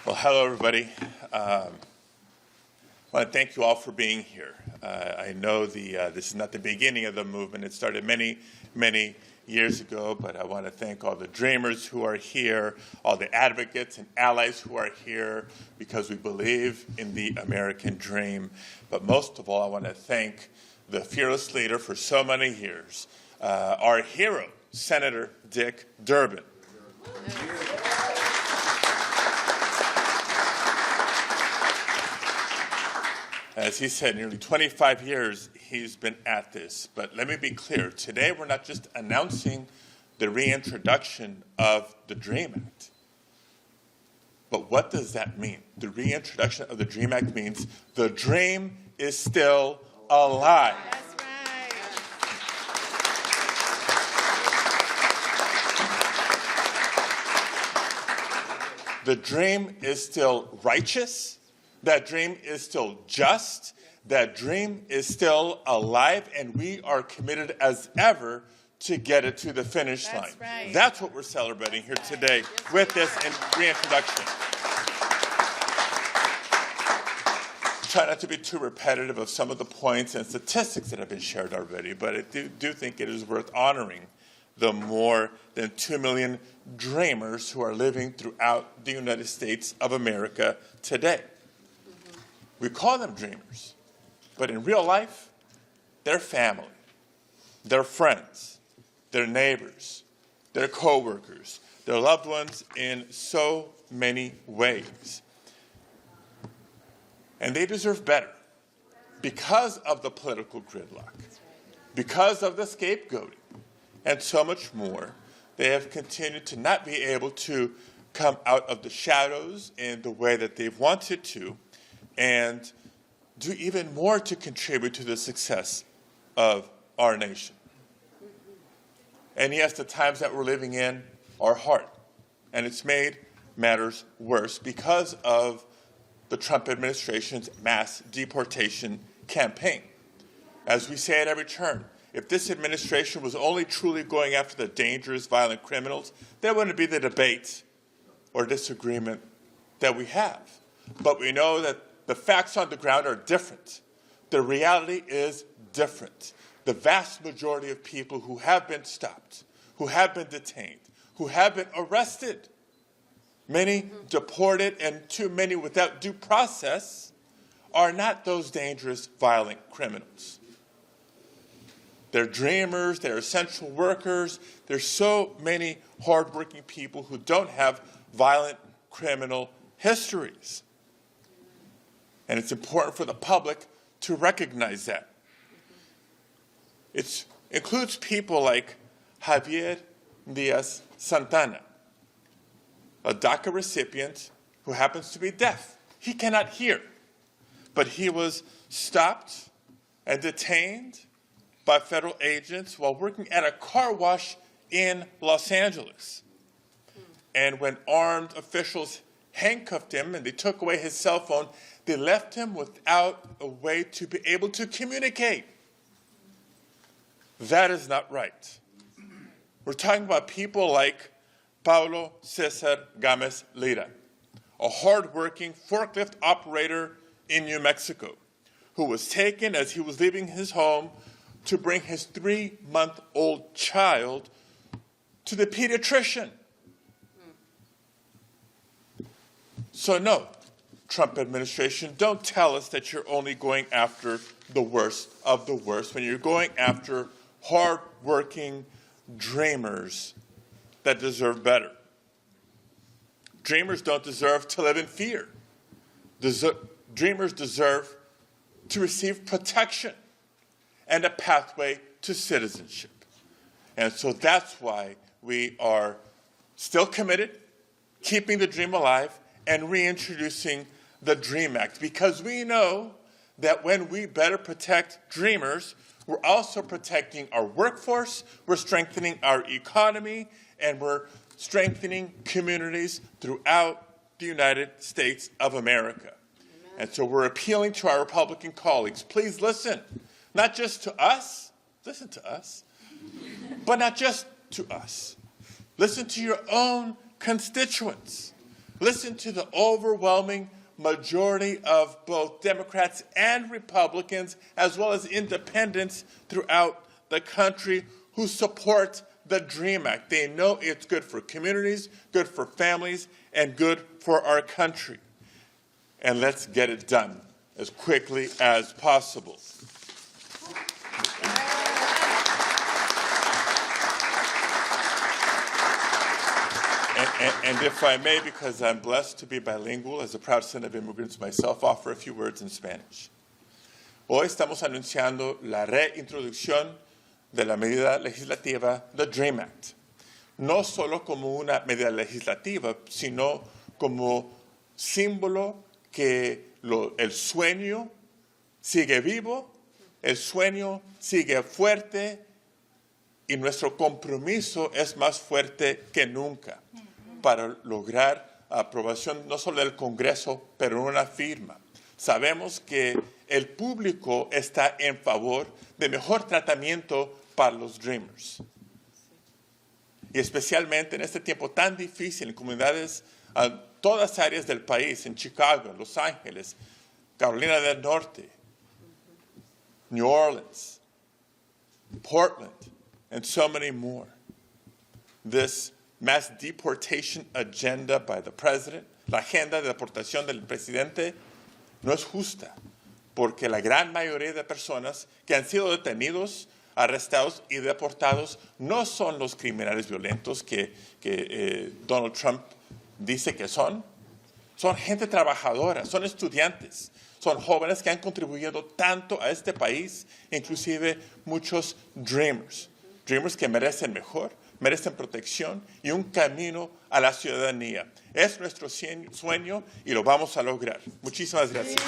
Well, hello, everybody. I want to thank you all for being here. I know this is not the beginning of the movement. It started many, many years ago, but I want to thank all the dreamers who are here, all the advocates and allies who are here, because we believe in the American dream. But most of all, I want to thank the fearless leader for so many years, our hero, Senator Dick Durbin. As he said, nearly 25 years he's been at this. But let me be clear. Today we're not just announcing the reintroduction of the Dream Act. But what does that mean? The reintroduction of the Dream Act means the dream is still alive. That's right. The dream is still righteous. That dream is still just. That dream is still alive, and we are committed as ever to get it to the finish line. Right. That's what we're celebrating here today with this reintroduction. Try not to be too repetitive of some of the points and statistics that have been shared already, but I do think it is worth honoring the more than 2 million dreamers who are living throughout the United States of America today. We call them dreamers, but in real life, they're family, they're friends, they're neighbors, they're coworkers, they're loved ones in so many ways. And they deserve better because of the political gridlock, because of the scapegoating, and so much more. They have continued to not be able to come out of the shadows in the way that they've wanted to, and do even more to contribute to the success of our nation. And yes, the times that we're living in are hard, and it's made matters worse because of the Trump administration's mass deportation campaign. As we say at every turn, if this administration was only truly going after the dangerous, violent criminals, there wouldn't be the debate or disagreement that we have. But we know that the facts on the ground are different. The reality is different. The vast majority of people who have been stopped, who have been detained, who have been arrested, many deported and too many without due process, are not those dangerous, violent criminals. They're dreamers, they're essential workers. There's so many hardworking people who don't have violent criminal histories. And it's important for the public to recognize that. It includes people like Javier Diaz-Santana, a DACA recipient who happens to be deaf. He cannot hear, but he was stopped and detained by federal agents while working at a car wash in Los Angeles. And when armed officials handcuffed him and they took away his cell phone, they left him without a way to be able to communicate. That is not right. We're talking about people like Paulo Cesar Gomez Lira, a hardworking forklift operator in New Mexico, who was taken as he was leaving his home to bring his 3-month-old child to the pediatrician. So no, Trump administration, don't tell us that you're only going after the worst of the worst when you're going after hard-working dreamers that deserve better. Dreamers don't deserve to live in fear. Dreamers deserve to receive protection and a pathway to citizenship. And so that's why we are still committed, keeping the dream alive, and reintroducing the Dream Act, because we know that when we better protect dreamers, we're also protecting our workforce, we're strengthening our economy, and we're strengthening communities throughout the United States of America. Amen. And so we're appealing to our Republican colleagues, please listen, not just to us, listen to us, but not just to us. Listen to your own constituents. Listen to the overwhelming majority of both Democrats and Republicans, as well as independents throughout the country, who support the DREAM Act. They know it's good for communities, good for families, and good for our country. And let's get it done as quickly as possible. And if I may, because I'm blessed to be bilingual, as a proud son of immigrants myself, offer a few words in Spanish. Hoy estamos anunciando la reintroducción de la medida legislativa, the DREAM Act. No solo como una medida legislativa, sino como símbolo que el sueño sigue vivo, el sueño sigue fuerte y nuestro compromiso es más fuerte que nunca para lograr aprobación no solo del Congreso, pero en una firma. Sabemos que el público está en favor de mejor tratamiento para los Dreamers. Y especialmente en este tiempo tan difícil en comunidades, en todas áreas del país, en Chicago, en Los Ángeles, Carolina del Norte, New Orleans, Portland, and so many more. This mass deportation agenda by the president, la agenda de deportación del presidente, no es justa, porque la gran mayoría de personas que han sido detenidos, arrestados y deportados no son los criminales violentos que Donald Trump dice que son. Son gente trabajadora, son estudiantes, son jóvenes que han contribuido tanto a este país, inclusive muchos dreamers que merecen mejor, merecen protección y un camino a la ciudadanía. Es nuestro sueño y lo vamos a lograr. Muchísimas gracias.